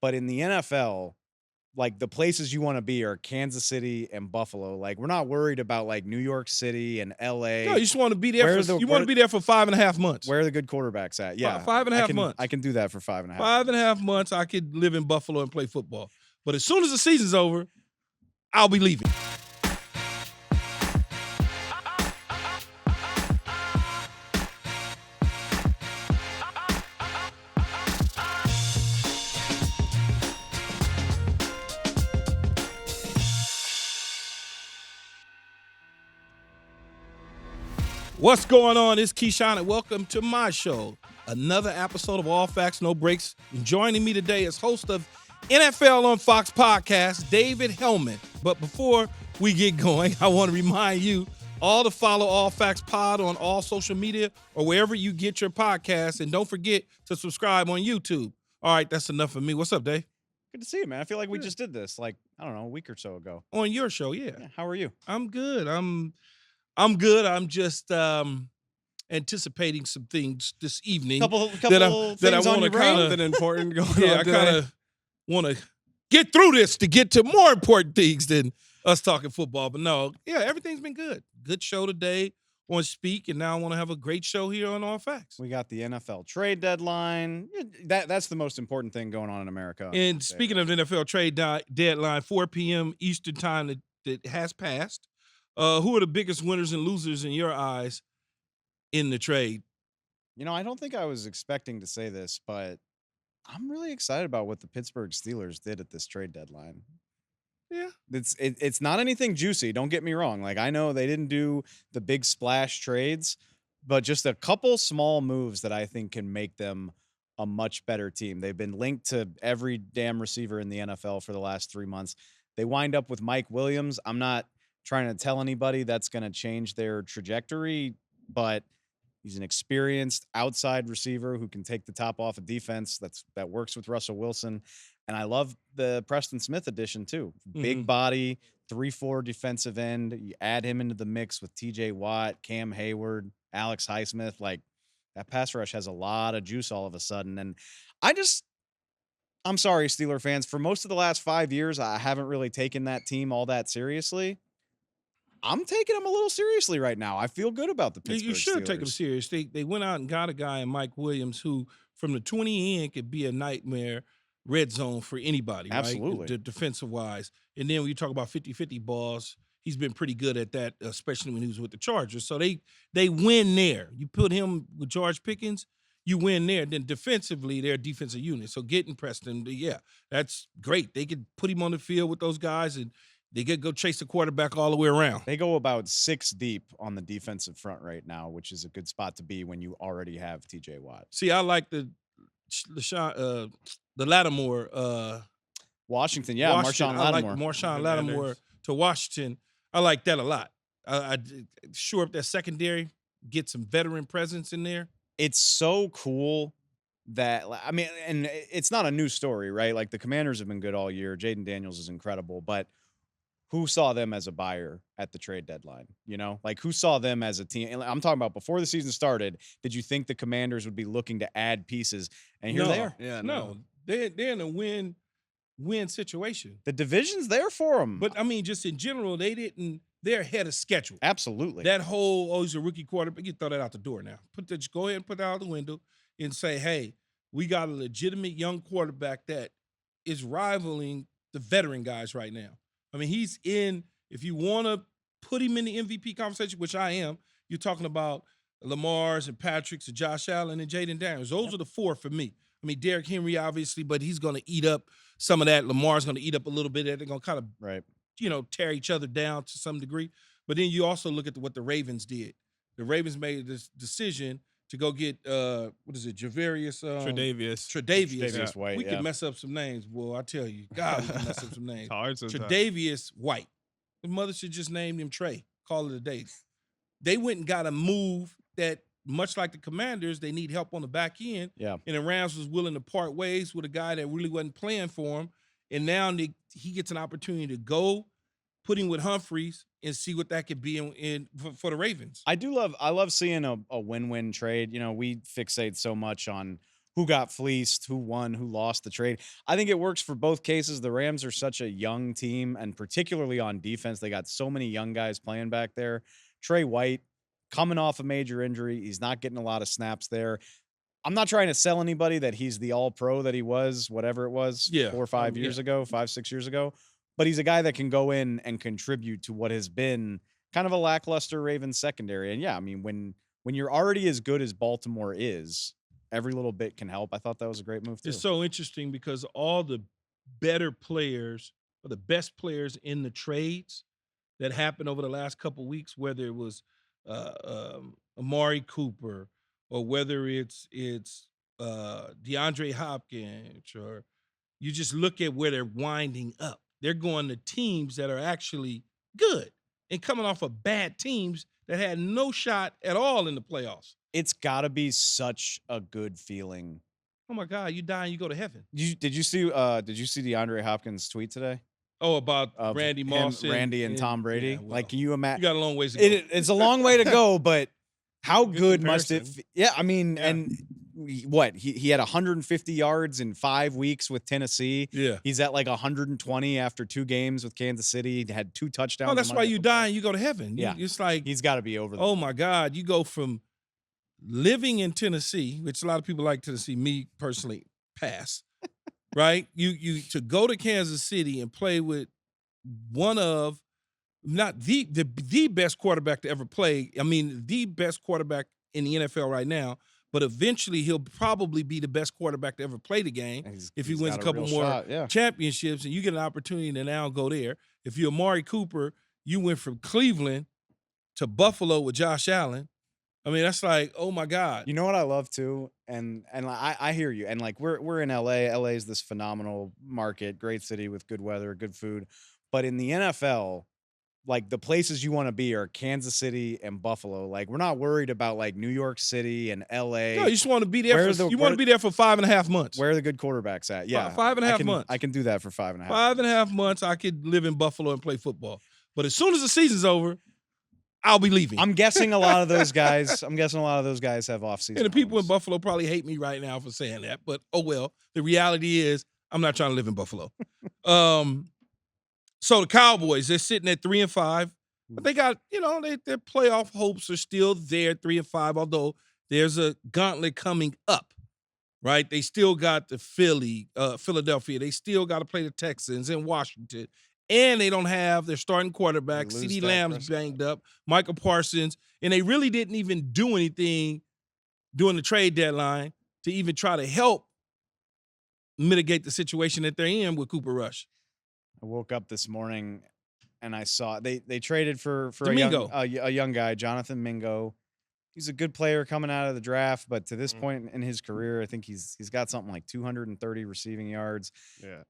But in the NFL, like the places you want to be are Kansas City and Buffalo. Like we're not worried about like New York City and No, LA. you just want to be there Where for are the you want to be there for 5.5 months. where are the good quarterbacks at? Yeah. Five and a half months. I can do that for 5.5 5.5 months, I could live in Buffalo and play football. But as soon as the season's over, I'll be leaving. What's going on? It's Keyshawn, and welcome to my show. Another episode of All Facts, No Breaks. And joining me today is host of NFL on Fox podcast, Dave Helman. But before we get going, I want to remind you all to follow All Facts Pod on all social media or wherever you get your podcasts. And don't forget to subscribe on YouTube. All right, that's enough for me. What's up, Dave? Good to see you, man. I feel like we just did this like, I don't know, a week or so ago. On your show, yeah. How are you? I'm good. I'm good. I'm just anticipating some things this evening Couple that I want to kind of important going yeah, on I today. kind of want to get through this to get to more important things than us talking football. But no, yeah, everything's been good. Good show today on Speak, and now I want to have a great show here on All Facts. We got the NFL trade deadline. That's the most important thing going on in America. And speaking of the NFL trade deadline, 4 p.m. Eastern time that has passed. Who are the biggest winners and losers in your eyes in the trade? You know, I don't think I was expecting to say this, but I'm really excited about what the Pittsburgh Steelers did at this trade deadline. Yeah. It's not anything juicy, don't get me wrong. Like, I know they didn't do the big splash trades, but just a couple small moves that I think can make them a much better team. They've been linked to every damn receiver in the NFL for the last 3 months. They wind up with Mike Williams. I'm not trying to tell anybody that's going to change their trajectory, but he's an experienced outside receiver who can take the top off of defense. That works with Russell Wilson. And I love the Preston Smith addition too. Big body, 3-4 defensive end. You add him into the mix with TJ Watt, Cam Hayward, Alex Highsmith. Like, that pass rush has a lot of juice all of a sudden. And I'm sorry, Steeler fans. For most of the last 5 years, I haven't really taken that team all that seriously. I'm taking them a little seriously right now. I feel good about the Pittsburgh You should Steelers. take them serious. They went out and got a guy in Mike Williams who, from the 20 in, could be a nightmare red zone for anybody, Absolutely. right? Defensive-wise. And then when you talk about 50-50 balls, he's been pretty good at that, especially when he was with the Chargers. So they win there. You put him with George Pickens, you win there. Then defensively, they're a defensive unit. So getting Preston, yeah, that's great. They could put him on the field with those guys, and they could go chase the quarterback all the way around. They go about 6 deep on the defensive front right now, which is a good spot to be when you already have TJ Watt. See, I like the Lattimore. Washington, yeah, Marshawn Lattimore. I like Marshawn Lattimore to Washington. I like that a lot. I sure up that secondary, get some veteran presence in there. It's so cool that, I mean, and it's not a new story, right? Like, the Commanders have been good all year. Jaden Daniels is incredible, but who saw them as a buyer at the trade deadline? You know, like, who saw them as a team? And I'm talking about before the season started. Did you think the Commanders would be looking to add pieces? And here they are. Yeah, No, they're in a win situation. The division's there for them. But I mean, just in general, they're ahead of schedule. Absolutely. That whole, he's a rookie quarterback, you throw that out the door now. Just go ahead and put that out the window and say, hey, we got a legitimate young quarterback that is rivaling the veteran guys right now. I mean, he's in, if you want to put him in the MVP conversation, which I am, you're talking about Lamar's and Patrick's and Josh Allen and Jaden Daniels. Those are the 4 for me. I mean, Derek Henry, obviously, but he's going to eat up some of that. Lamar's going to eat up a little bit of that. They're going to kind of, tear each other down to some degree. But then you also look at what the Ravens did. The Ravens made this decision to go get, Tre'Davious White. We can mess up some names, boy. I tell you. God, we can mess up some names. It's hard sometimes. Tre'Davious White. The mother should just name him Trey. Call it a day. They went and got a move that, much like the Commanders, they need help on the back end. Yeah. And the Rams was willing to part ways with a guy that really wasn't playing for him. And now he gets an opportunity to go put him with Humphreys and see what that could be for the Ravens. I love seeing a win-win trade. You know, we fixate so much on who got fleeced, who won, who lost the trade. I think it works for both cases. The Rams are such a young team, and particularly on defense, they got so many young guys playing back there. Trey White coming off a major injury. He's not getting a lot of snaps there. I'm not trying to sell anybody that he's the all pro that he was, whatever it was, Yeah. 4 or 5 years ago, 5, 6 years ago. But he's a guy that can go in and contribute to what has been kind of a lackluster Ravens secondary. And yeah, I mean, when you're already as good as Baltimore is, every little bit can help. I thought that was a great move too. It's so interesting because all the better players or the best players in the trades that happened over the last couple weeks, whether it was Amari Cooper or whether it's DeAndre Hopkins, or you just look at where they're winding up. They're going to teams that are actually good and coming off of bad teams that had no shot at all in the playoffs. It's got to be such a good feeling. Oh my God, you die and you go to heaven. Did you see DeAndre Hopkins' tweet today? Oh, about Of Randy him, Moss, Randy and Tom Brady. yeah, well, Like, can you you imagine? got a long ways to go. It's a long way to go, but how good must it? comparison. Yeah, I mean, Yeah. and what he had 150 yards in 5 weeks with Tennessee. Yeah. He's at like 120 after 2 games with Kansas City. He had 2 touchdowns. Oh, that's on why Monday you Football. die and you go to heaven. Yeah. It's like, He's got to be over. oh my God, you go from living in Tennessee, which a lot of people like Tennessee, me personally, pass. Right? You to go to Kansas City and play with one of, not the best quarterback to ever play. I mean, the best quarterback in the NFL right now, but eventually he'll probably be the best quarterback to ever play the game if he He's wins a got couple real more shot, yeah. championships, and you get an opportunity to now go there. If you're Amari Cooper, you went from Cleveland to Buffalo with Josh Allen. I mean, that's like, oh my God. You know what I love too, and I hear you, and like we're in LA. LA is this phenomenal market, great city with good weather, good food, but in the NFL, like the places you want to be are Kansas City and Buffalo. Like we're not worried about like New York City and LA. No, you just want to be there. Where You want where- to be there for 5.5 months. Where are the good quarterbacks at? Yeah, 5.5 months. I can do that for 5.5. 5.5 months, I could live in Buffalo and play football. But as soon as the season's over, I'll be leaving. I'm guessing a lot of those guys. Have off season. And the people in Buffalo probably hate me right now for saying that, but oh well. The reality is, I'm not trying to live in Buffalo. So the Cowboys, they're sitting at 3-5, but they got, their playoff hopes are still there, 3-5. Although there's a gauntlet coming up, right? They still got the Philadelphia. They still got to play the Texans and Washington. And they don't have their starting quarterback. They lose CeeDee Dak Lamb's Prescott. banged up. Michael Parsons. And they really didn't even do anything during the trade deadline to even try to help mitigate the situation that they're in with Cooper Rush. I woke up this morning and I saw they traded for Domingo. a young guy, Jonathan Mingo. He's a good player coming out of the draft, but to this point in his career, I think he's got something like 230 receiving yards. Yeah.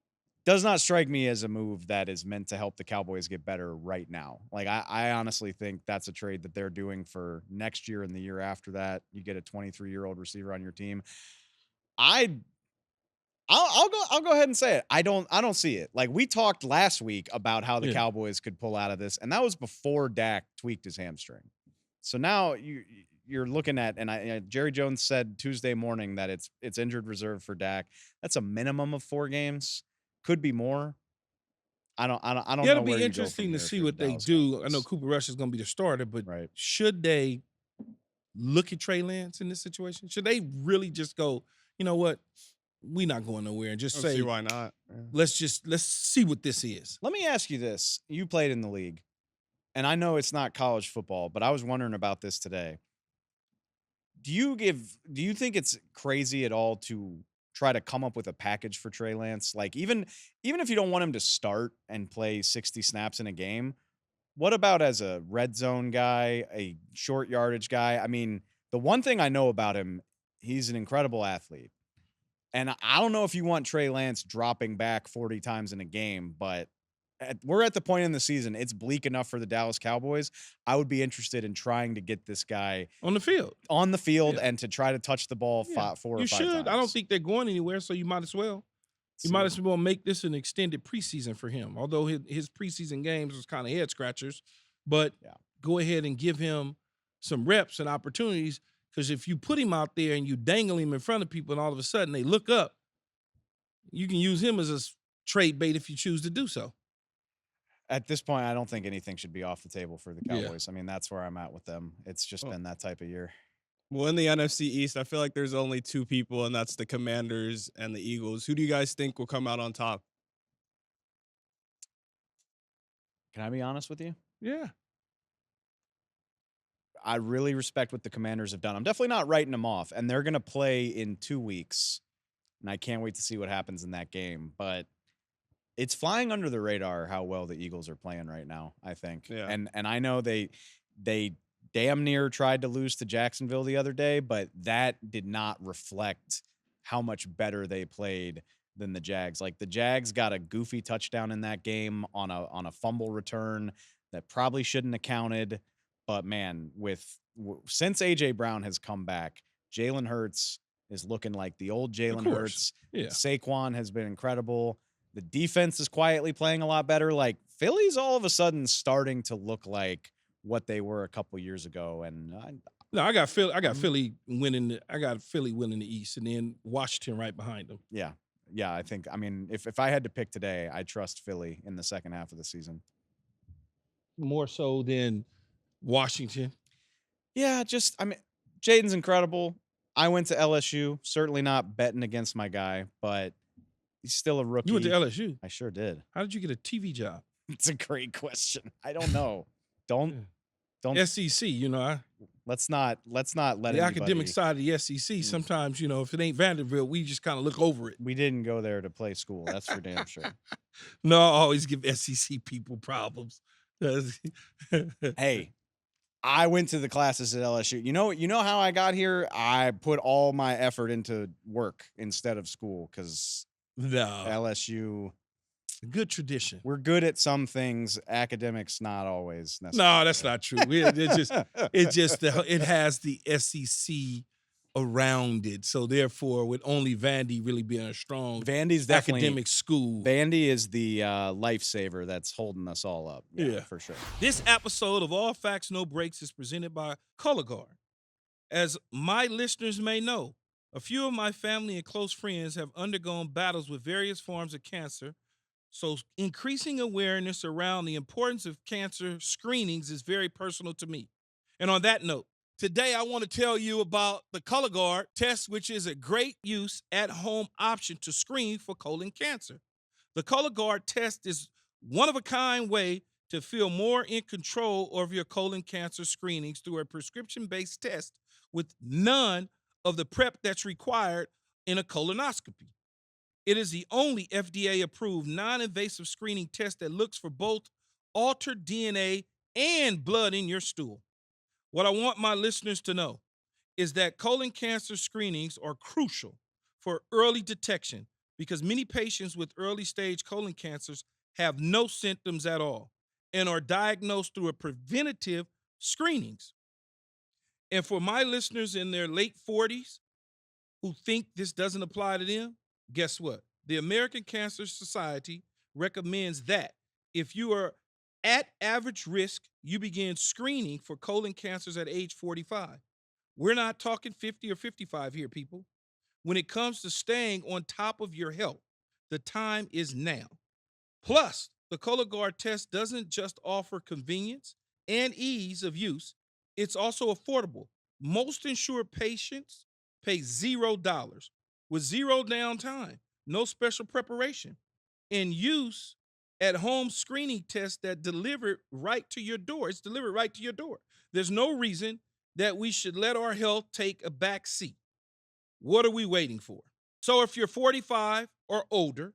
Does not strike me as a move that is meant to help the Cowboys get better right now. Like I honestly think that's a trade that they're doing for next year and the year after that. You get a 23-year-old receiver on your team. I'll go ahead and say it. I don't see it. Like we talked last week about how the Cowboys could pull out of this, and that was before Dak tweaked his hamstring. So now you're looking at, and Jerry Jones said Tuesday morning that it's injured reserve for Dak. That's a minimum of 4 games. Could be more. I don't know. It'll where be you go interesting from to there see for what the they Dallas do. I Cowboys. know Cooper Rush is going to be the starter, but Right. should they look at Trey Lance in this situation? Should they really just go, you know what? We're not going nowhere, and just I don't say, see why not. Yeah. let's see what this is. Let me ask you this. You played in the league, and I know it's not college football, but I was wondering about this today. Do you think it's crazy at all to try to come up with a package for Trey Lance? Like even if you don't want him to start and play 60 snaps in a game, what about as a red zone guy, a short yardage guy? I mean, the one thing I know about him, he's an incredible athlete. And I don't know if you want Trey Lance dropping back 40 times in a game, but we're at the point in the season. It's bleak enough for the Dallas Cowboys. I would be interested in trying to get this guy On the field. yeah. and to try to touch the ball Yeah. 4 or 5 You should. times. I don't think they're going anywhere, so you might as well. You might as well make this an extended preseason for him. Although his preseason games was kind of head scratchers, but go ahead and give him some reps and opportunities. Because if you put him out there and you dangle him in front of people and all of a sudden they look up, you can use him as a trade bait if you choose to do so. At this point, I don't think anything should be off the table for the Yeah. Cowboys. I mean, that's where I'm at with them. It's just Oh. been that type of year. Well, in the NFC East, I feel like there's only two people, and that's the Commanders and the Eagles. Who do you guys think will come out on top? Can I be honest with you? Yeah. I really respect what the Commanders have done. I'm definitely not writing them off, and they're going to play in 2 weeks, and I can't wait to see what happens in that game. But it's flying under the radar how well the Eagles are playing right now, I think. Yeah. And I know they damn near tried to lose to Jacksonville the other day, but that did not reflect how much better they played than the Jags. Like the Jags got a goofy touchdown in that game on a fumble return that probably shouldn't have counted. But man, since AJ Brown has come back, Jalen Hurts is looking like the old Jalen Hurts. Yeah. Saquon has been incredible. The defense is quietly playing a lot better. Like Philly's all of a sudden starting to look like what they were a couple years ago. And No, I got Philly winning. I got Philly winning the East, and then Washington right behind them. yeah, I think. I mean, if I had to pick today, I trust Philly in the second half of the season. More so than Washington. Yeah, I mean, Jaden's incredible. I went to LSU. Certainly not betting against my guy, but he's still a rookie. You went to LSU. I sure did. How did you get a TV job? It's a great question. I don't know. Don't SEC. let's not let the academic anybody- side of the SEC. Sometimes if it ain't Vanderbilt, we just kind of look over it. We didn't go there to play school. That's for damn sure. No, I always give SEC people problems. Hey, I went to the classes at LSU. You know how I got here? I put all my effort into work instead of school because No, LSU, good tradition. we're good at some things. Academics, not always necessary. No, that's not true. It has the SEC around it. So therefore, with only Vandy really being a strong Vandy's definitely academic school. Vandy is the lifesaver that's holding us all up. Yeah. For sure. This episode of All Facts, No Breaks is presented by Colorguard. As my listeners may know, a few of my family and close friends have undergone battles with various forms of cancer, so increasing awareness around the importance of cancer screenings is very personal to me. And on that note, today I want to tell you about the Colorguard test, which is a great use at-home option to screen for colon cancer. The Colorguard test is one-of-a-kind way to feel more in control of your colon cancer screenings through a prescription-based test with none of the prep that's required in a colonoscopy. It is the only FDA-approved non-invasive screening test that looks for both altered DNA and blood in your stool. What I want my listeners to know is that colon cancer screenings are crucial for early detection because many patients with early-stage colon cancers have no symptoms at all and are diagnosed through a preventative screenings. And for my listeners in their late 40s who think this doesn't apply to them, guess what? The American Cancer Society recommends that if you are at average risk, you begin screening for colon cancers at age 45. We're not talking 50 or 55 here, people. When it comes to staying on top of your health, the time is now. Plus, the Colorguard test doesn't just offer convenience and ease of use, it's also affordable. Most insured patients pay $0 with zero downtime, no special preparation, and use at-home screening tests that deliver right to your door. It's delivered right to your door. There's no reason that we should let our health take a back seat. What are we waiting for? So if you're 45 or older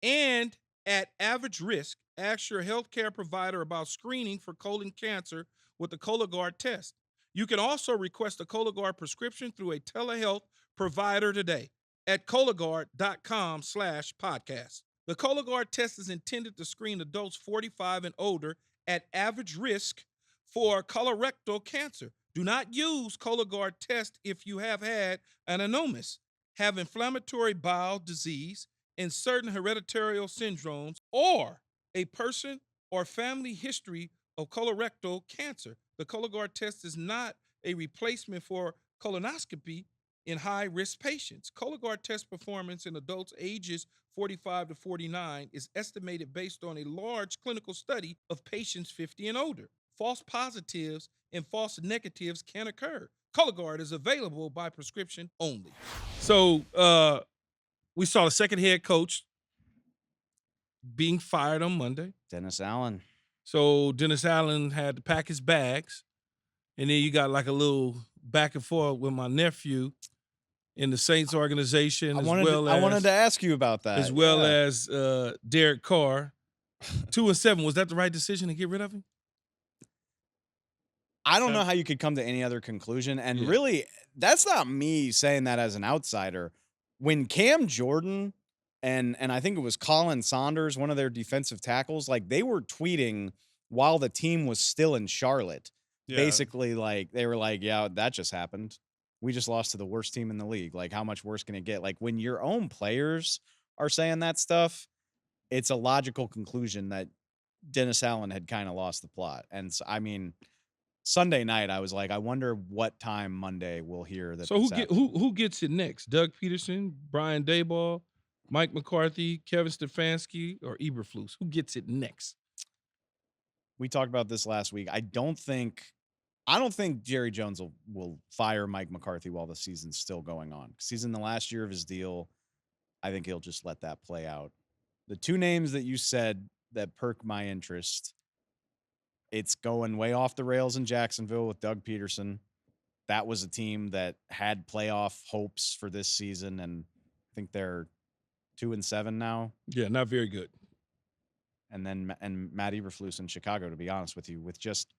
and at average risk, ask your healthcare provider about screening for colon cancer with the Colorguard test. You can also request a Colorguard prescription through a telehealth provider today at Colorguard.com/podcast. The Colorguard test is intended to screen adults 45 and older at average risk for colorectal cancer. Do not use Colorguard test if you have had an anomalous, have inflammatory bowel disease, and certain hereditary syndromes, or a person or family history of colorectal cancer. The Colorguard test is not a replacement for colonoscopy in high-risk patients. Colorguard test performance in adults ages 45 to 49 is estimated based on a large clinical study of patients 50 and older. False positives and false negatives can occur. Colorguard is available by prescription only. So we saw the second head coach being fired on Monday. Dennis Allen. So Dennis Allen had to pack his bags. And then you got like a little back and forth with my nephew in the Saints organization, I wanted to ask you about that. as well as Derek Carr. 2-7. Was that the right decision to get rid of him? I don't know how you could come to any other conclusion. And really, that's not me saying that as an outsider. When Cam Jordan and I think it was Colin Saunders, one of their defensive tackles, like they were tweeting while the team was still in Charlotte. Yeah. Basically, like they were like, yeah, that just happened. We just lost to the worst team in the league. Like, how much worse can it get? Like, when your own players are saying that stuff, it's a logical conclusion that Dennis Allen had kind of lost the plot. And so, I mean, Sunday night, I was like, I wonder what time Monday we'll hear that. So who gets it next? Doug Peterson, Brian Daboll, Mike McCarthy, Kevin Stefanski, or Eberflus? Who gets it next? We talked about this last week. I don't think Jerry Jones will fire Mike McCarthy while the season's still going on. Because he's in the last year of his deal. I think he'll just let that play out. The two names that you said that perk my interest, it's going way off the rails in Jacksonville with Doug Peterson. That was a team that had playoff hopes for this season, and I think they're 2-7 now. Yeah, not very good. And then Matt Eberflus in Chicago, to be honest with you, with just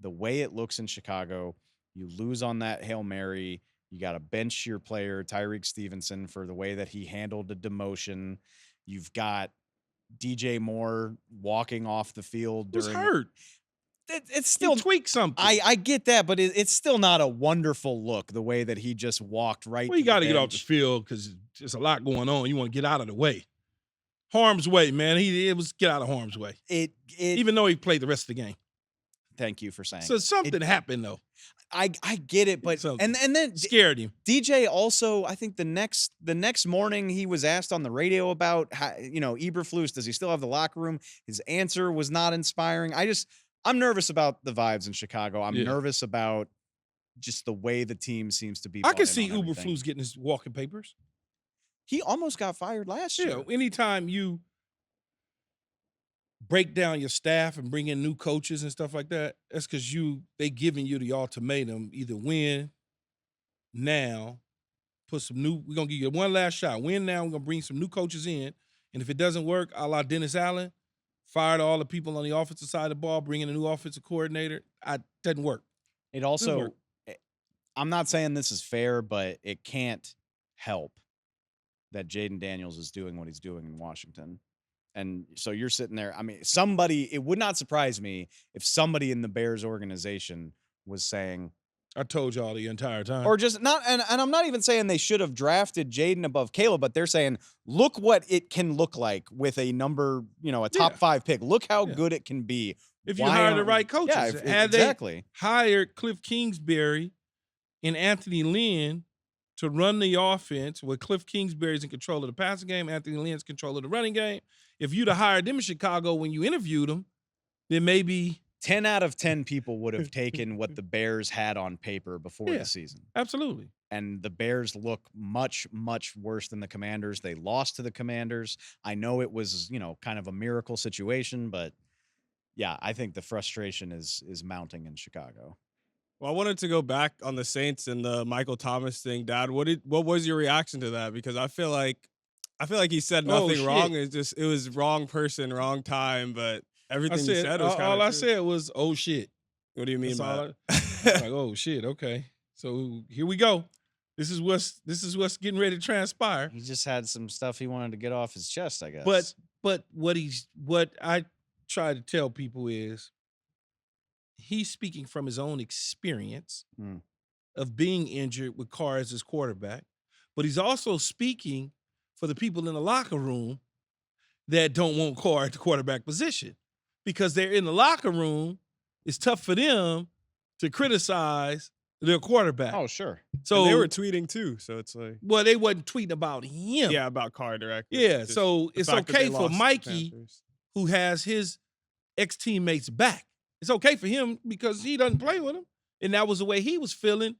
the way it looks in Chicago, you lose on that Hail Mary. You got to bench your player, Tyreek Stevenson, for the way that he handled the demotion. You've got DJ Moore walking off the field. Who's hurt? It's still tweaked something. I get that, but it's still not a wonderful look, the way that he just walked right. Well, you got to get off the field because there's a lot going on. You want to get out of the way. Harm's way, man. It was get out of harm's way. Even though he played the rest of the game. Thank you for saying. So something happened though. I get it, but and then scared him. DJ also, I think the next morning he was asked on the radio about how, Eberflus, does he still have the locker room? His answer was not inspiring. I'm nervous about the vibes in Chicago. I'm nervous about just the way the team seems to be. I can see Eberflus getting his walking papers. He almost got fired last year. Anytime you break down your staff and bring in new coaches and stuff like that, that's because they giving you the ultimatum: either win now, we're gonna give you one last shot. Win now, we're gonna bring some new coaches in, and if it doesn't work, a la Dennis Allen, fired all the people on the offensive side of the ball, bring in a new offensive coordinator. Doesn't work. It also, I'm not saying this is fair, but it can't help that Jaden Daniels is doing what he's doing in Washington. And so you're sitting there. I mean, it would not surprise me if somebody in the Bears organization was saying, I told y'all the entire time. Or just not, and I'm not even saying they should have drafted Jaden above Caleb, but they're saying, look what it can look like with a number, a top 5 pick. Look how good it can be. If you hire the right coaches. Yeah, exactly. They hired Cliff Kingsbury and Anthony Lynn to run the offense, where Cliff Kingsbury's in control of the passing game, Anthony Lynn's control of the running game. If you'd have hired them in Chicago when you interviewed them, then maybe 10 out of 10 people would have taken what the Bears had on paper before the season. Absolutely. And the Bears look much, much worse than the Commanders. They lost to the Commanders. I know it was, kind of a miracle situation, but yeah, I think the frustration is mounting in Chicago. Well, I wanted to go back on the Saints and the Michael Thomas thing, Dad. What was your reaction to that? Because I feel like he said nothing wrong. It was wrong person, wrong time, but everything he said was kind of all I said was, oh shit. What do you mean by that? Like, oh shit, okay. So here we go. This is what's getting ready to transpire. He just had some stuff he wanted to get off his chest, I guess. But what I try to tell people is he's speaking from his own experience of being injured with Carr as his quarterback, but he's also speaking for the people in the locker room that don't want Carr at the quarterback position, because they're in the locker room. It's tough for them to criticize their quarterback. Oh, sure. So And they were tweeting too, so it's like, well, they wasn't tweeting about him. yeah, about Carr directly. Yeah, Just so the it's fact that okay they for lost to the Mikey, Panthers. who has his ex-teammates back. It's okay for him because he doesn't play with him. And that was the way he was feeling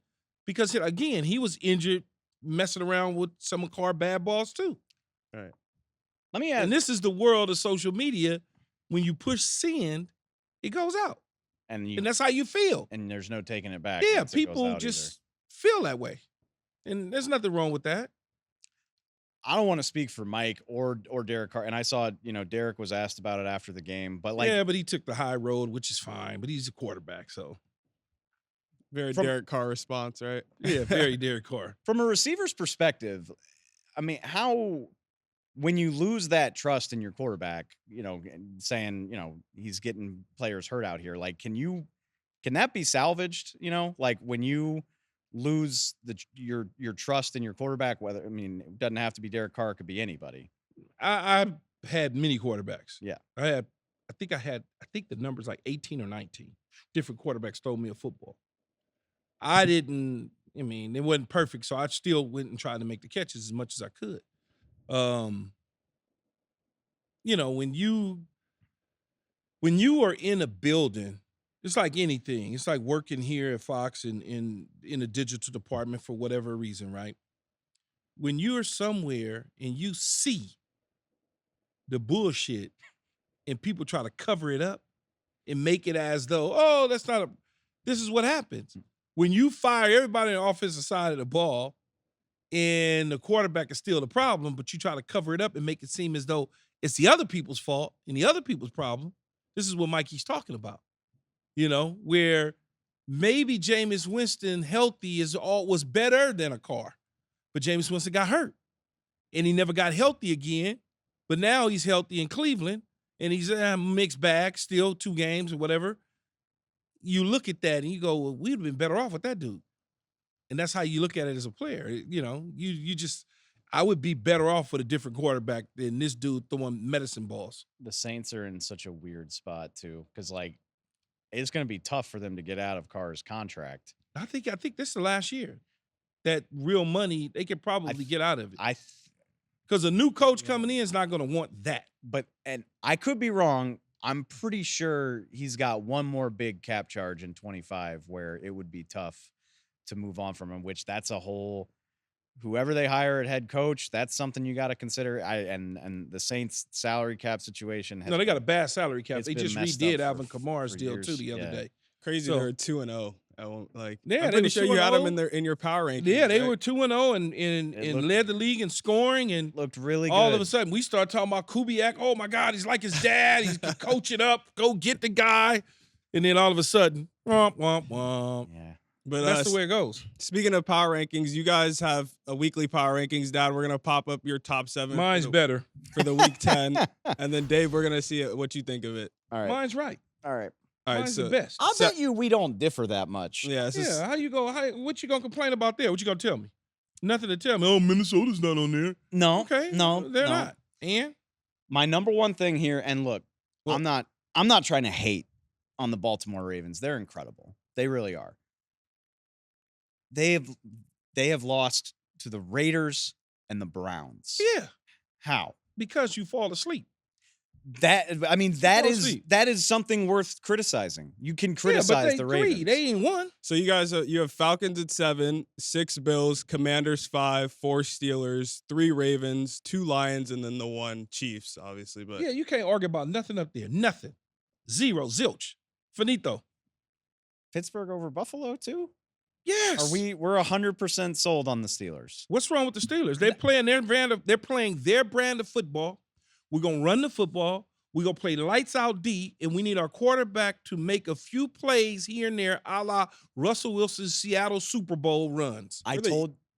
because, again, he was injured messing around with some of Carr bad balls too. Right. Let me ask. And this is the world of social media. When you push send, it goes out. And And that's how you feel. and there's no taking it back. Yeah, once it goes people out just feel that way. And there's nothing wrong with that. I don't want to speak for Mike or Derek Carr. And I saw, Derek was asked about it after the game, but Yeah, but he took the high road, which is fine. But he's a quarterback, so. Very From- Derek Carr response, right? Yeah, very Derek Carr. from a receiver's perspective, I mean, when you lose that trust in your quarterback, saying, he's getting players hurt out here, like, can that be salvaged? Like when you lose your trust in your quarterback, it doesn't have to be Derek Carr, it could be anybody. I've had many quarterbacks. Yeah. I think the number's like 18 or 19 different quarterbacks told me a football. It wasn't perfect, so I still went and tried to make the catches as much as I could. When you are in a building, it's like anything. It's like working here at Fox in the digital department for whatever reason, right? When you're somewhere and you see the bullshit and people try to cover it up and make it as though, this is what happens. When you fire everybody on the offensive side of the ball and the quarterback is still the problem, but you try to cover it up and make it seem as though it's the other people's fault and the other people's problem. This is what Mikey's talking about. Where maybe Jameis Winston healthy was better than a Carr, but Jameis Winston got hurt and he never got healthy again. But now he's healthy in Cleveland and he's a mixed bag, still 2 games or whatever. You look at that and you go, well, we'd have been better off with that dude. And that's how you look at it as a player. I would be better off with a different quarterback than this dude throwing medicine balls. The Saints are in such a weird spot too, because it's going to be tough for them to get out of Carr's contract. I think this is the last year. That real money, they could probably get out of it. Because a new coach coming in is not going to want that. And I could be wrong. I'm pretty sure he's got one more big cap charge in 25 where it would be tough to move on from him, which that's a whole whoever they hire at head coach, that's something you got to consider. And the Saints salary cap situation. They got a bad salary cap. They just redid Alvin for Kamara's deal years. too the other day. Crazy, So- they're 2-0. I'm Yeah, pretty they were sure you had them 2-0. in your power rankings. Yeah, they right? were 2-0 and led the league in scoring and Looked really good. all of a sudden we start talking about Kubiak. Oh my God, he's like his dad. He's coaching up. Go get the guy. And then all of a sudden, womp, womp, womp. Yeah. But That's the way it goes. Speaking of power rankings, you guys have a weekly power rankings, Dad. We're gonna pop up your top 7. Mine's better. for the week 10, and then Dave, we're gonna see what you think of it. All right. Mine's right. All right. All right, Mine's so the best. I'll bet you we don't differ that much. yeah, this is- Yeah, how you go? What you gonna complain about there? What you gonna tell me? Nothing to tell me. Oh, Minnesota's not on there. No. Okay, No. they're no. not. And My number one thing here, and look, Well- I'm not trying to hate on the Baltimore Ravens. They're incredible. They really are. They have lost to the Raiders and the Browns. yeah, How? because you fall asleep. That fall asleep. is something worth criticizing. You can Yeah, criticize but they the 3. Ravens. They ain't won. so you guys you have Falcons at 7, 6 Bills, Commanders 5, 4 Steelers, 3 Ravens, 2 Lions, and then the 1 Chiefs, obviously. But Yeah, you can't argue about nothing up there. Nothing. 0. Zilch. Finito. Pittsburgh over Buffalo too? Yes. We're 100% sold on the Steelers. What's wrong with the Steelers? They're playing their brand of football. We're gonna run the football. We're gonna play lights out D, and we need our quarterback to make a few plays here and there, a la Russell Wilson's Seattle Super Bowl runs.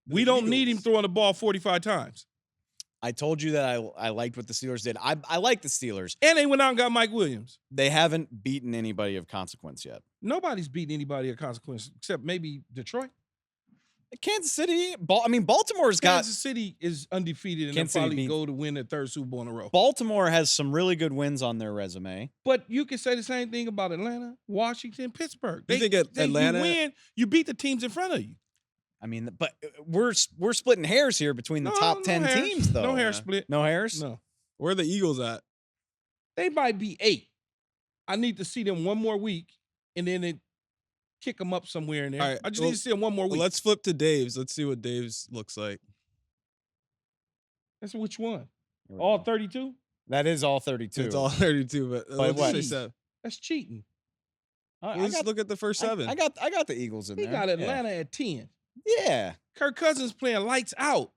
We don't need him throwing the ball 45 times. I told you that I liked what the Steelers did. I like the Steelers. And they went out and got Mike Williams. They haven't beaten anybody of consequence yet. Nobody's beating anybody of consequence except maybe Detroit. Kansas City, Baltimore's got. Kansas City is undefeated and they'll Kansas City probably beat- go to win their third Super Bowl in a row. Baltimore has some really good wins on their resume. But you can say the same thing about Atlanta, Washington, Pittsburgh. You think Atlanta- you win, you beat the teams in front of you. I mean, but we're splitting hairs here between the top 10 hairs. teams, though. No hair split. No hairs? No. Where are the Eagles at? They might be 8. I need to see them one more week, and then it kick them up somewhere in there. All right, I just well- need to see them one more Well, week. let's flip to Dave's. Let's see what Dave's looks like. That's which one? Here we All go. 32? That is all 32. It's all 32, but let's what? say 7. That's cheating. Let's look at the first 7. I got the Eagles in He there. got Yeah. Atlanta at 10. Yeah. Kirk Cousins playing lights out.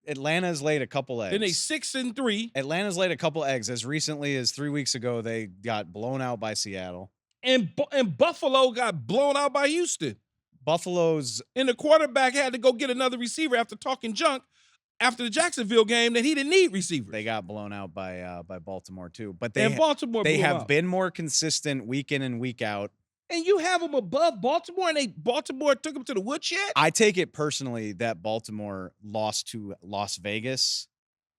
Atlanta's laid a couple eggs. Then they 6-3. Atlanta's laid a couple eggs. As recently as 3 weeks ago, they got blown out by Seattle. And Buffalo got blown out by Houston. Buffalo's And the quarterback had to go get another receiver after talking junk after the Jacksonville game that he didn't need receivers. they got blown out by Baltimore too. But and Baltimore they blew 'em have out. been more consistent week in and week out. And you have them above Baltimore, and Baltimore took them to the woodshed? I take it personally that Baltimore lost to Las Vegas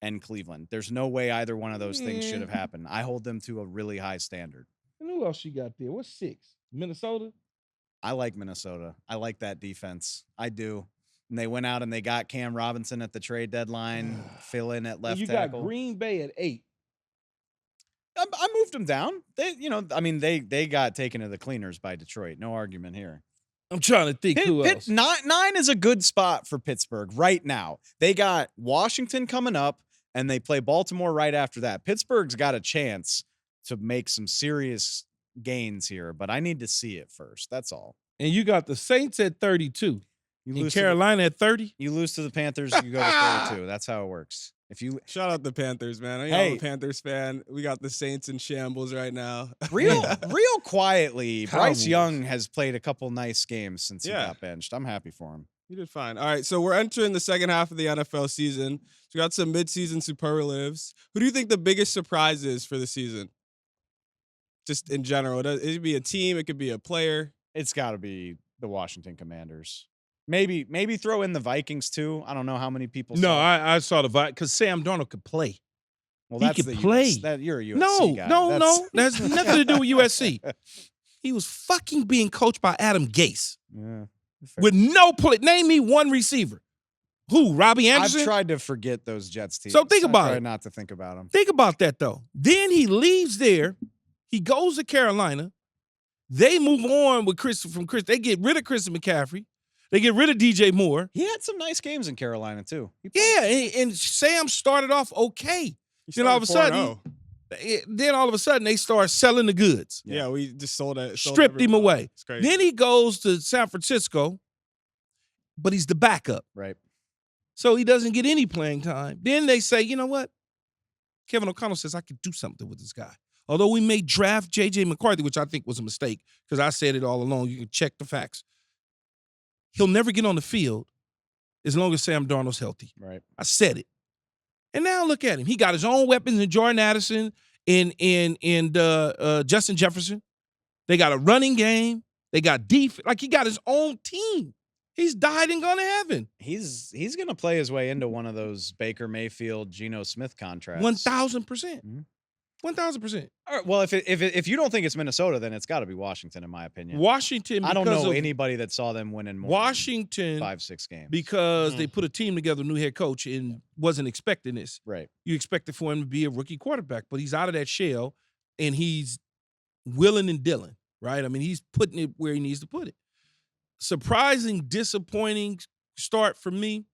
and Cleveland. There's no way either one of those things should have happened. I hold them to a really high standard. And who else you got there? What's 6? Minnesota? I like Minnesota. I like that defense. I do. And they went out and they got Cam Robinson at the trade deadline, fill in at left And you tackle. got Green Bay at 8. I moved them down. They got taken to the cleaners by Detroit. No argument here. I'm trying to think who else. Nine is a good spot for Pittsburgh right now. They got Washington coming up, and they play Baltimore right after that. Pittsburgh's got a chance to make some serious gains here, but I need to see it first. That's all. And you got the Saints at 32. You And lose Carolina at 30. you lose to the Panthers, you go to 32. That's how it works. If you Shout out the Panthers, man. I'm Hey. a Panthers fan. We got the Saints in shambles right now. real quietly, Bryce Cowboys. Young has played a couple nice games since he Yeah. got benched. I'm happy for him. You did fine. All right, so we're entering the second half of the NFL season. So we got some midseason superlatives. Who do you think the biggest surprise is for the season? Just in general, it could be a team, it could be a player. It's got to be the Washington Commanders. Maybe throw in the Vikings too. I don't know how many people. No, saw. I saw the Vikings because Sam Darnold could play. Well, he that's could the play. US, that you're a USC No, guy. no, That's- no. That's nothing to do with USC. He was fucking being coached by Adam Gase Yeah, fair. with no play. Name me one receiver. Who? Robbie I've Anderson? tried to forget those Jets teams. So think I about try it. Not to think about them. Think about that, though. Then he leaves there. He goes to Carolina. They move on with Chris. They get rid of Christian McCaffrey. They get rid of DJ Moore. He had some nice games in Carolina too. Yeah, and Sam started off okay. Then all of a sudden, they start selling the goods. Yeah, we just sold it. Stripped him away. It's crazy. Then he goes to San Francisco, but he's the backup. Right. So he doesn't get any playing time. Then they say, you know what? Kevin O'Connell says, I could do something with this guy. Although we may draft J.J. McCarthy, which I think was a mistake because I said it all along. You can check the facts. He'll never get on the field as long as Sam Darnold's healthy. Right. I said it. And now look at him. He got his own weapons in Jordan Addison and Justin Jefferson. They got a running game. They got defense. Like he got his own team. He's died and gone to heaven. He's gonna play his way into one of those Baker Mayfield, Geno Smith contracts. 1,000%. Mhm. 1,000%. All right. Well, if you don't think it's Minnesota, then it's got to be Washington, in my opinion. Washington. I don't because know of anybody that saw them winning more Washington than 5-6 games. because they put a team together, new head coach, and wasn't expecting this. Right. You expected for him to be a rookie quarterback, but he's out of that shell and he's willing and dealing, right? I mean, he's putting it where he needs to put it. Surprising, disappointing start for me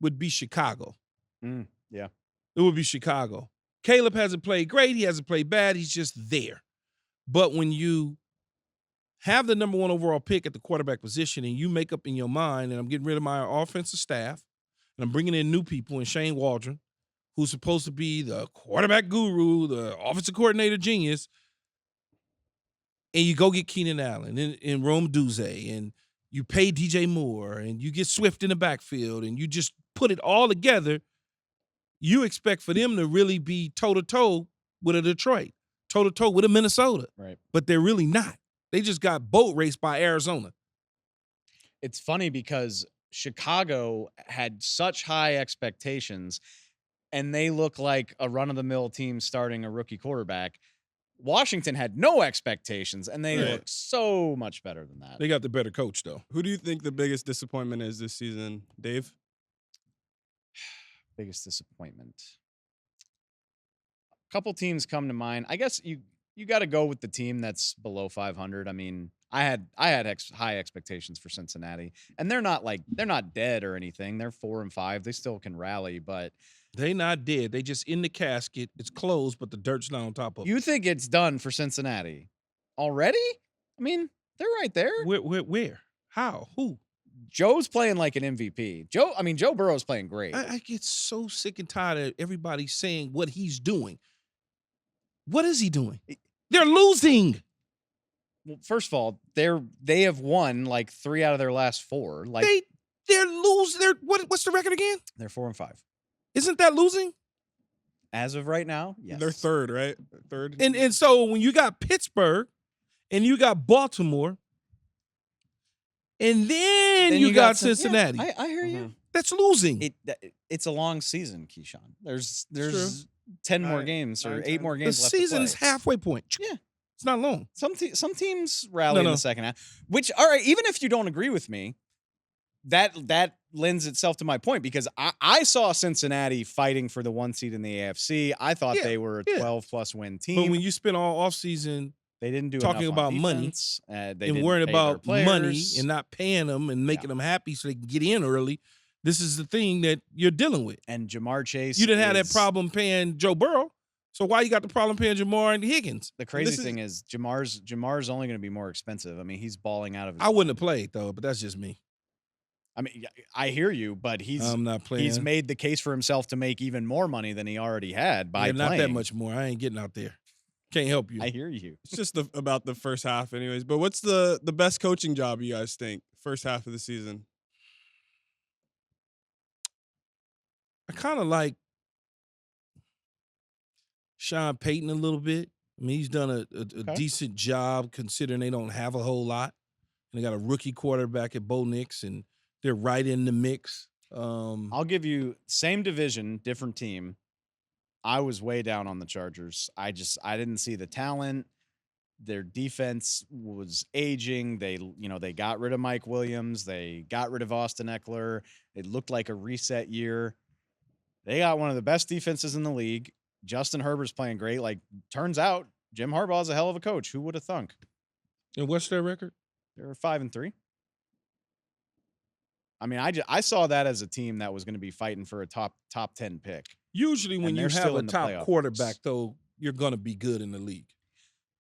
would be Chicago. Yeah. It would be Chicago. Caleb hasn't played great. He hasn't played bad. He's just there. But when you have the number 1 overall pick at the quarterback position and you make up in your mind, and I'm getting rid of my offensive staff, and I'm bringing in new people, and Shane Waldron, who's supposed to be the quarterback guru, the offensive coordinator genius, and you go get Keenan Allen and Rome Duze, and you pay DJ Moore, and you get Swift in the backfield, and you just put it all together, you expect for them to really be toe-to-toe with a Detroit, toe-to-toe with a Minnesota. Right. But they're really not. They just got boat raced by Arizona. It's funny because Chicago had such high expectations, and they look like a run-of-the-mill team starting a rookie quarterback. Washington had no expectations, and they Right. look so much better than that. They got the better coach, though. Who do you think the biggest disappointment is this season, Dave? Biggest disappointment. A couple teams come to mind. I guess you got to go with the team that's below 500. I mean, I had high expectations for Cincinnati, and they're not dead or anything. They're 4-5. They still can rally, but They not dead. They just in the casket. It's closed, but the dirt's not on top of it. you think it's done for Cincinnati already? I mean, they're right there. Where? How? Who? Joe's playing like an MVP. Joe Burrow's playing great. I get so sick and tired of everybody saying what he's doing. What is he doing? They're losing. Well, first of all, they have won like 3 out of their last 4. Like They're losing. What's the record again? they're 4-5. Isn't that losing? As of right now, yes. They're third, right? Third. And so when you got Pittsburgh and you got Baltimore and then you got Cincinnati, Yeah, I hear you. that's losing. It's a long season, Keyshawn. There's true. 10 more 9, games or 9, 8 10. more The games left to season's play. halfway point. Yeah. It's not long. Some teams rally in No. the second half. Which, all right, even if you don't agree with me, that lends itself to my point, because I saw Cincinnati fighting for the 1 seed in the AFC. I thought Yeah, they were a yeah. 12-plus win team. But when you spend all offseason they didn't do talking enough on about money defense, they and didn't worrying pay their about money players. and not paying them and making them happy so they can get in early, this is the thing that you're dealing with. And Jamar Chase, You didn't have that is- problem paying Joe Burrow. So why you got the problem paying Jamar and Higgins? The crazy thing is Jamar's only going to be more expensive. I mean, he's balling out of his I wouldn't have played, though, but that's just me. I mean, I hear you, but I'm not playing. he's made the case for himself to make even more money than he already had by not playing. that much more. I ain't getting out there. Can't help you. I hear you. It's just about the first half, anyways. But what's the best coaching job you guys think first half of the season? I kind of like Sean Payton a little bit. I mean, he's done a decent job considering they don't have a whole lot. And they got a rookie quarterback at Bo Nix, and they're right in the mix. I'll give you same division, different team. I was way down on the Chargers. I didn't see the talent. Their defense was aging. They got rid of Mike Williams. They got rid of Austin Eckler. It looked like a reset year. They got one of the best defenses in the league. Justin Herbert's playing great. Like, turns out Jim Harbaugh's a hell of a coach. Who would have thunk? And what's their record? They're 5-3. I mean, I saw that as a team that was going to be fighting for a top 10 pick. Usually when And you they're have still a in the top playoffs. quarterback, though, you're going to be good in the league.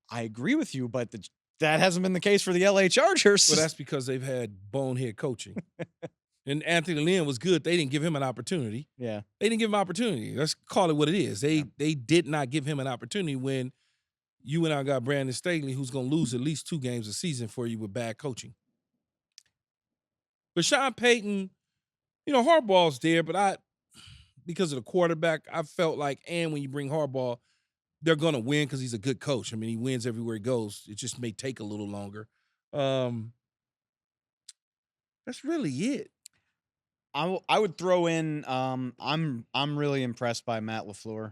I agree with you, but that hasn't been the case for the LA Chargers. Well, that's because they've had bonehead coaching. And Anthony Lynn was good. They didn't give him an opportunity. Yeah. They didn't give him an opportunity. Let's call it what it is. They did not give him an opportunity when you went out and got Brandon Staley, who's going to lose at least 2 games a season for you with bad coaching. But Sean Payton, Harbaugh's there, but because of the quarterback, I felt like, and when you bring Harbaugh, they're going to win because he's a good coach. I mean, he wins everywhere he goes. It just may take a little longer. That's really it. I would throw in I'm really impressed by Matt LaFleur. I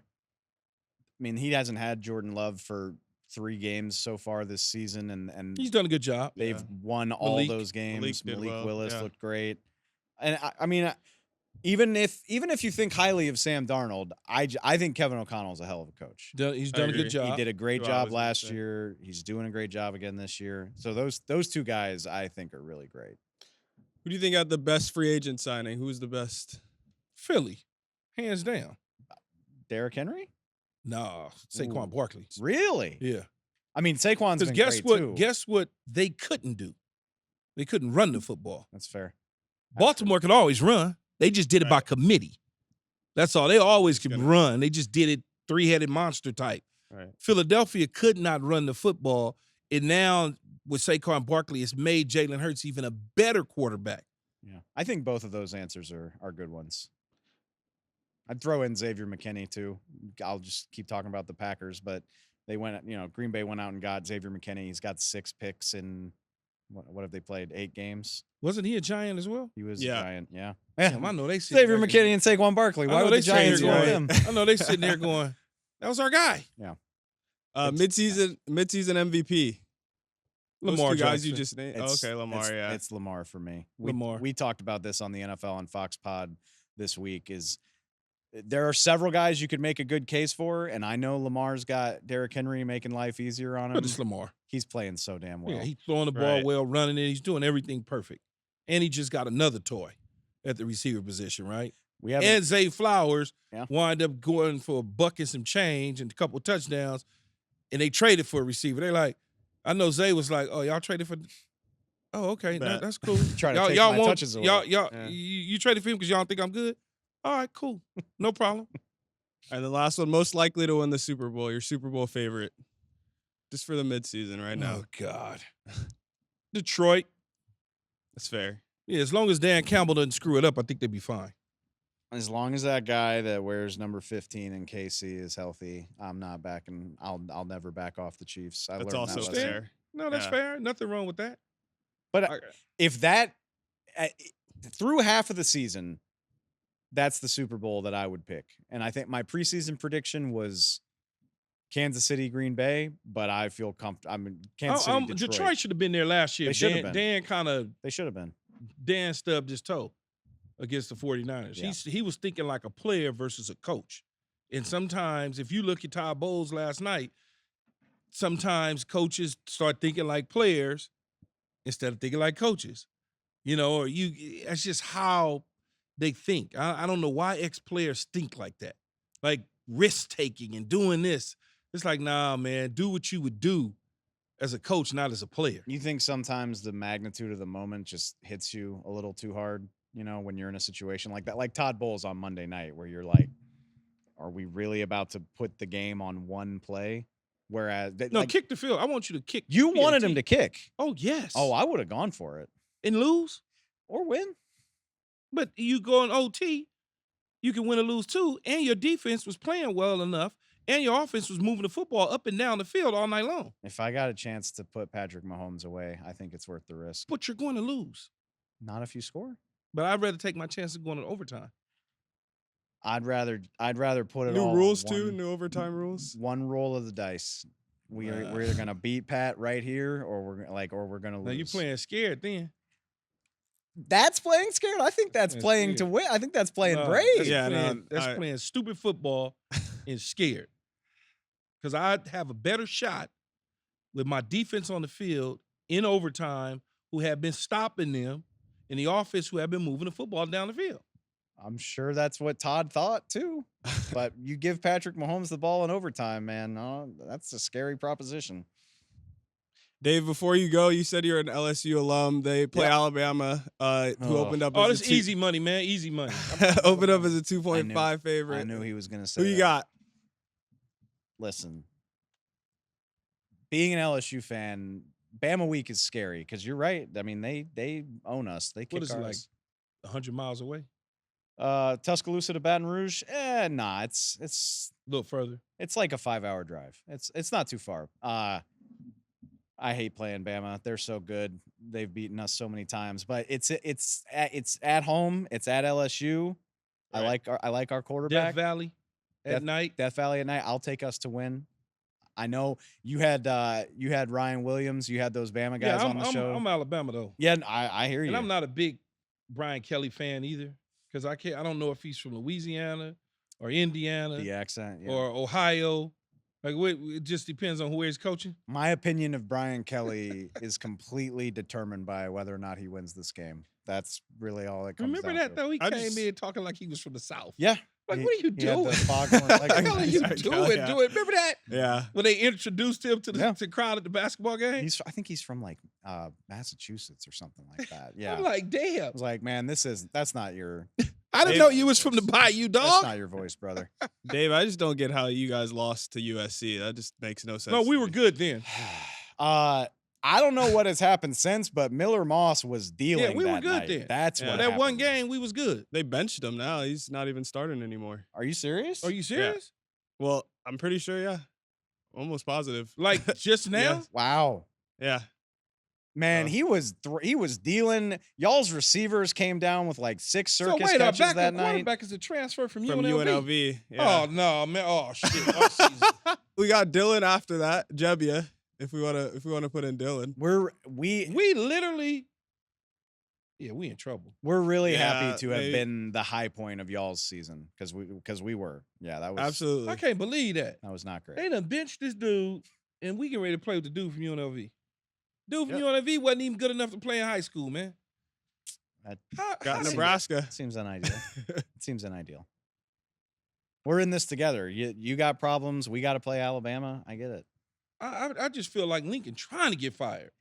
mean, he hasn't had Jordan Love for 3 games so far this season, and He's done a good job. they've won all Malik- those games. did Malik well, Willis yeah. looked great. And I mean, even if you think highly of Sam Darnold, I think Kevin O'Connell's a hell of a coach. He's done a agree. good job. He did a great That's what I job was gonna last say. year. He's doing a great job again this year. So those 2 guys I think are really great. Who do you think had the best free agent signing? Who's the best? Philly, hands down. Derrick Henry? Nah, Saquon Ooh. Barkley. Really? Yeah. I mean, Saquon's Because been guess great what? too. Guess what they couldn't do? They couldn't run the football. That's fair. Baltimore could always run. They just did it by committee. That's all. They always could run. They just did it 3-headed monster type. Right. Philadelphia could not run the football. And now with Saquon Barkley, it's made Jalen Hurts even a better quarterback. Yeah, I think both of those answers are good ones. I'd throw in Xavier McKinney too. I'll just keep talking about the Packers, but they went, Green Bay went out and got Xavier McKinney. He's got 6 picks in What have they played? 8 games. Wasn't he a Giant as well? He was a Yeah. Giant. Yeah. Damn, I know they sit Xavier there- McKinney and Saquon Barkley. I Why know would they the sitting Giants here want going, him? I know they sitting there going, that was our guy. Midseason MVP. Those Lamar two guys Jackson. you just named. Okay, Lamar. Yeah. It's Lamar for me. Lamar. We talked about this on the NFL on Fox Pod this week. There are several guys you could make a good case for, and I know Lamar's got Derrick Henry making life easier on him. But it's Lamar. He's playing so damn well. Yeah, he's throwing the ball Right. well, running it. He's doing everything perfect. And he just got another toy at the receiver position, right? We have And Zay Flowers Yeah. wind up going for a buck and some change and a couple touchdowns, and they traded for a receiver. They like, I know Zay was like, "Oh, y'all traded for." Oh, okay, Bet. that's cool. Trying to y'all, take y'all my want touches away. y'all Yeah. you traded for him because y'all don't think I'm good. All right, cool, no problem. And the last one, most likely to win the Super Bowl. Your Super Bowl favorite, just for the midseason right now. Oh God, Detroit. That's fair. Yeah, as long as Dan Campbell doesn't screw it up, I think they'd be fine. As long as that guy that wears number 15 in KC is healthy, I'm not backing. I'll never back off the Chiefs. I That's learned also that lesson. fair. No, that's Yeah. fair. Nothing wrong with that. But I- if that through half of the season, that's the Super Bowl that I would pick. And I think my preseason prediction was Kansas City, Green Bay, but I feel comfortable. I mean, Kansas City, Detroit should have been there last year. They should have been. Dan kind of They should have been. Dan stubbed his toe against the 49ers. Yeah. He was thinking like a player versus a coach. And sometimes, if you look at Todd Bowles last night, sometimes coaches start thinking like players instead of thinking like coaches. You know, or that's just how they think. I don't know why ex-players think like that. Like risk-taking and doing this. It's like, nah, man, do what you would do as a coach, not as a player. You think sometimes the magnitude of the moment just hits you a little too hard, you know, when you're in a situation like that? Like Todd Bowles on Monday night, where you're like, are we really about to put the game on one play? Whereas, No, like, kick the field. I want you to kick. you wanted him PAT. to kick. Oh, yes. Oh, I would have gone for it And lose. or win. But you go in OT, you can win or lose too, and your defense was playing well enough, and your offense was moving the football up and down the field all night long. If I got a chance to put Patrick Mahomes away, I think it's worth the risk. But you're going to lose. Not if you score. But I'd rather take my chances going to overtime. I'd rather put it New all on rules too. one- New overtime rules. One roll of the dice. We're either gonna beat Pat right here, or we're gonna lose. Now you're playing scared then. That's playing scared. I think that's Playing playing to scared. win. I think that's playing No, brave. That's Yeah, playing, no, that's I- playing stupid football and scared. Because I'd have a better shot with my defense on the field in overtime, who have been stopping them, and the offense who have been moving the football down the field. I'm sure that's what Todd thought too. But you give Patrick Mahomes the ball in overtime, man. That's a scary proposition. Dave, before you go, you said you're an LSU alum. They play Yeah. Alabama, who Oh. opened up. Oh, as this a two- easy money, man. Easy money. opened up as a 2.5 favorite. I knew he was gonna say. Who you that. got? Listen, being an LSU fan, Bama week is scary because you're right. I mean, they own us. They kick What is it, like, ours. 100 miles away? Tuscaloosa to Baton Rouge? Nah, it's A little further. it's like a 5-hour drive. It's not too far. I hate playing Bama. They're so good. They've beaten us so many times. But it's at home. It's at LSU. Right. I like our Death quarterback. Valley at night. Death Valley at night. I'll take us to win. I know you had Ryan Williams. You had those Bama guys Yeah, on the show. I'm Alabama though. Yeah, I hear you. And I'm not a big Brian Kelly fan either, because I don't know if he's from Louisiana or Indiana the accent. Yeah. or Ohio. Like it just depends on where he's coaching. My opinion of Brian Kelly is completely determined by whether or not he wins this game. That's really all it comes Remember down that to. though? He I came just- in talking like he was from the South. Yeah. Like, He- what are you he had the doing? foghorn What the leghorn. hell are you Sorry, doing? yeah. Remember that? Yeah. When they introduced him to Yeah. the crowd at the basketball game? I think he's from like Massachusetts or something like that. Yeah. I'm like, I damn. was like, man, that's not your I didn't know you was from the Bayou, that's dog. not your voice, brother. Dave, I just don't get how you guys lost to USC. That just makes no sense. No, we to were me. good then. I don't know what has happened since, but Miller Moss was dealing. Yeah, we were that good night. then. That's Yeah. what. That one happened. game, we was good. They benched him now. He's not even starting anymore. Are you serious? Are you serious? Well, I'm pretty sure, yeah. Almost positive. Like just now? Yeah. Wow. Yeah. Man, he was dealing. Y'all's receivers came down with like 6 So circus wait, our catches backup that night. quarterback is a transfer from from UNLV. UNLV. Yeah. Oh no, man! Oh shit! All season. We got Dylan after that. Jebbia, if we wanna put in Dylan. We literally, yeah, we in trouble. We're really Yeah, happy to have maybe. been the high point of y'all's season because we were. Yeah, that was Absolutely. I can't believe that. That was not great. They done benched this dude, and we get ready to play with the dude from UNLV. Dude from Yep. UNLV wasn't even good enough to play in high school, man. That Got how- Nebraska. seems unideal. It seems unideal. We're in this together. You got problems. We got to play Alabama. I get it. I just feel like Lincoln trying to get fired.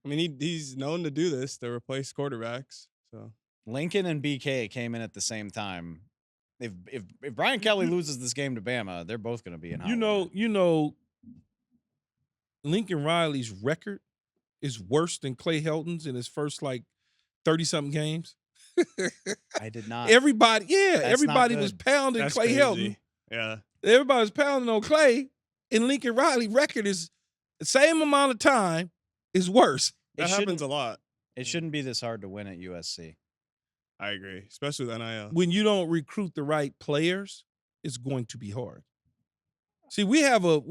I mean, he's known to do this to replace quarterbacks. So Lincoln and BK came in at the same time. If Brian Kelly loses this game to Bama, they're both going to be in hot water. You know, Lincoln Riley's record is worse than Clay Helton's in his first like 30-something games. I did not. Everybody not was good. pounding that's Clay crazy. Helton. Yeah. Everybody was pounding on Clay, and Lincoln Riley record is the same amount of time is worse. That shouldn't- happens a lot. It shouldn't be this hard to win at USC. I agree, especially with NIL. When you don't recruit the right players, it's going to be hard. See, we have a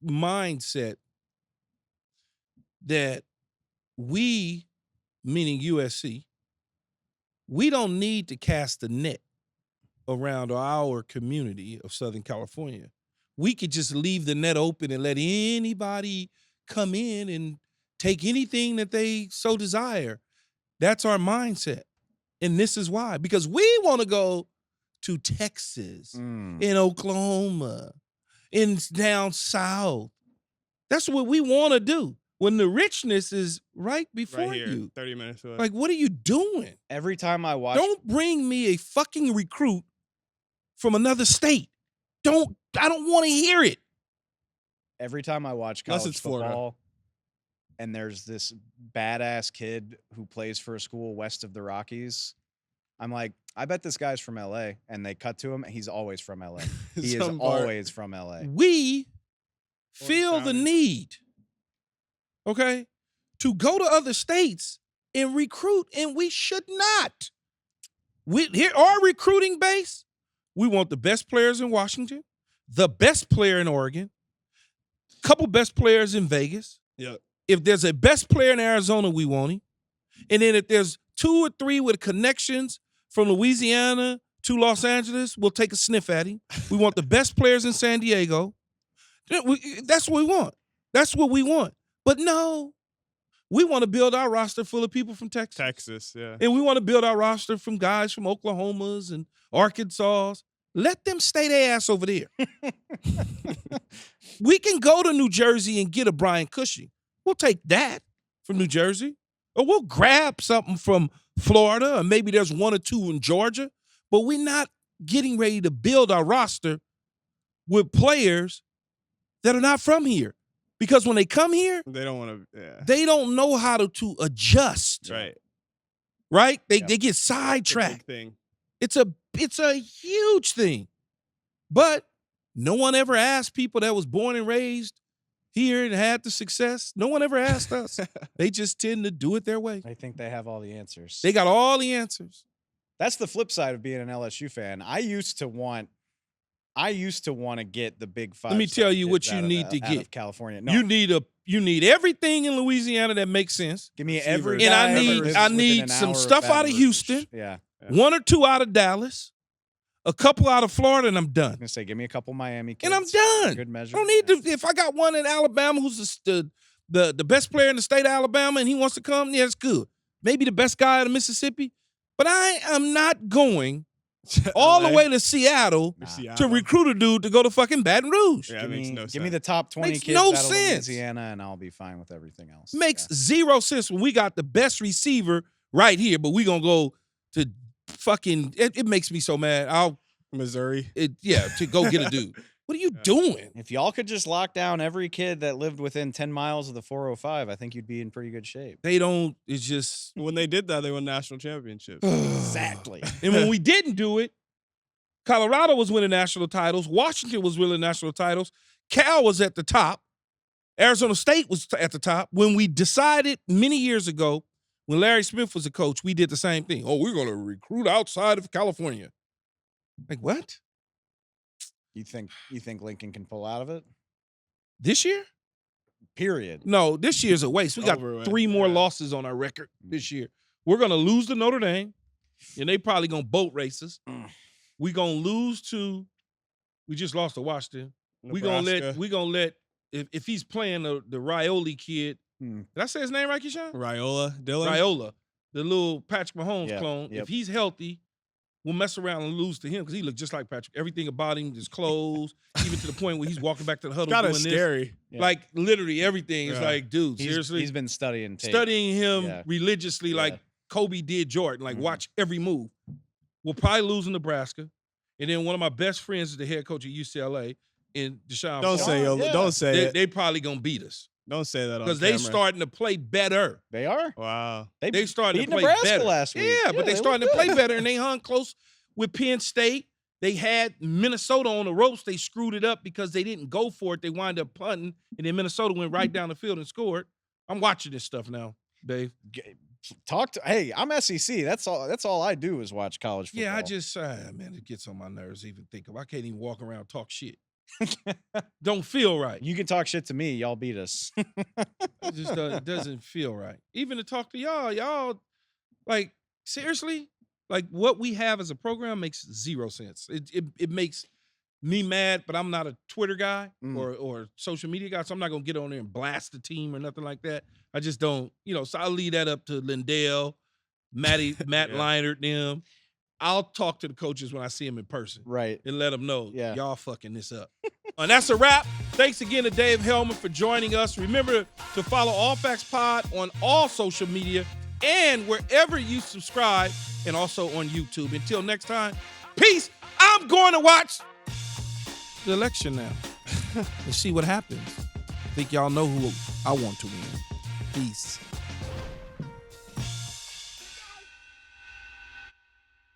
mindset that we, meaning USC, we don't need to cast a net around our community of Southern California. We could just leave the net open and let anybody come in and take anything that they so desire. That's our mindset. And this is why. Because we want to go to Texas, in Oklahoma, in down south. That's what we want to do. When the richness is right before right here, you. 30 minutes away. Like, what are you doing? Every time I watch, Don't bring me a fucking recruit from another state. I don't want to hear it. every time I watch Unless college it's Florida. football, and there's this badass kid who plays for a school west of the Rockies, I'm like, I bet this guy's from LA. And they cut to him, and he's always from LA. He is Some part. always from LA. We feel the County. need, okay, to go to other states and recruit, and we should not. Here, our recruiting base, we want the best players in Washington, the best player in Oregon, couple best players in Vegas. Yeah. If there's a best player in Arizona, we want him. And then if there's 2 or 3 with connections from Louisiana to Los Angeles, we'll take a sniff at him. We want the best players in San Diego. That's what we want. That's what we want. But no, we want to build our roster full of people from Texas. Texas, yeah. And we want to build our roster from guys from Oklahomas and Arkansas. Let them stay their ass over there. We can go to New Jersey and get a Brian Cushing. We'll take that from New Jersey. Or we'll grab something from Florida, or maybe there's 1 or 2 in Georgia. But we're not getting ready to build our roster with players that are not from here. Because when they come here, They don't want to, yeah. they don't know how to adjust. Right. Right? They Yep. get It's a big sidetracked. thing. It's a huge thing. But no one ever asked people that was born and raised here and had the success. No one ever asked us. They just tend to do it their way. I think they have all the answers. They got all the answers. That's the flip side of being an LSU fan. I used to want to get the Big Five. Let me tell you what kids you out of need to out of get. California. No, You need everything in Louisiana that makes sense. give me receiver. every. And I guy that need- lives I within need an some hour stuff Baton out of Rouge. Houston. Yeah, Yeah. 1 or 2 out of Dallas, a couple out of Florida, and I'm done. I'm gonna say, give me a couple Miami kids. And I'm for done. Good I measure. don't need to. If I got one in Alabama who's the best player in the state of Alabama and he wants to come, yeah, it's good. Maybe the best guy out of Mississippi. But I am not going all the LA. way to Seattle Nah. to Seattle. recruit a dude to go to fucking Baton Rouge. Yeah, Give it makes me, no give me sense. the top 20 Makes kids no out of sense. Louisiana, and I'll be fine with everything else. Makes Yeah. 0 sense when we got the best receiver right here, but we gonna go to fucking. It makes me so mad. Missouri. To go get a dude. What are you doing? If y'all could just lock down every kid that lived within 10 miles of the 405, I think you'd be in pretty good shape. They don't. It's just When they did that, they won national championships. Exactly. And when we didn't do it, Colorado was winning national titles. Washington was winning national titles. Cal was at the top. Arizona State was at the top. When we decided many years ago, when Larry Smith was a coach, we did the same thing. Oh, we're going to recruit outside of California. Like, what? You think Lincoln can pull out of it? This year? Period. No, this year's a waste. We got Over with. 3 more losses on our record this year. We're going to lose to Notre Dame, and they probably going to boat race us. We're going to lose to – we just lost to Washington. We're going to let if he's playing the Rioli kid – did I say his name right, Keyshawn? Raiola, the little Patrick Mahomes clone. Yep. If he's healthy, we'll mess around and lose to him because he looks just like Patrick. Everything about him, his clothes, even to the point where he's walking back to the huddle doing scary. This. Yeah. Like, literally everything is like, dude, seriously? He's been studying him religiously like Kobe did Jordan. Like, watch every move. We'll probably lose in Nebraska. And then one of my best friends is the head coach at UCLA, in Deshaun. Don't say it. They probably going to beat us. Don't say that on because they starting to play better. They are? Wow. They starting to play Nebraska better last week. Yeah, but they starting to play better, and they hung close with Penn State. They had Minnesota on the ropes. They screwed it up because they didn't go for it. They wound up punting, and then Minnesota went right down the field and scored. I'm watching this stuff now, Dave. Hey, I'm SEC. That's all I do is watch college football. Yeah, I just man, it gets on my nerves even think of. I can't even walk around and talk shit. Don't feel right. You can talk shit to me. Y'all beat us. It just doesn't feel right. Even to talk to y'all like seriously, like what we have as a program makes zero sense. It makes me mad, but I'm not a Twitter guy or social media guy, so I'm not gonna get on there and blast the team or nothing like that. I just don't, so I'll leave that up to Lindell, Matt Leinart, them. I'll talk to the coaches when I see them in person. Right. And let them know, y'all fucking this up. And that's a wrap. Thanks again to Dave Helman for joining us. Remember to follow All Facts Pod on all social media and wherever you subscribe, and also on YouTube. Until next time, peace. I'm going to watch the election now and see what happens. I think y'all know who I want to win. Peace.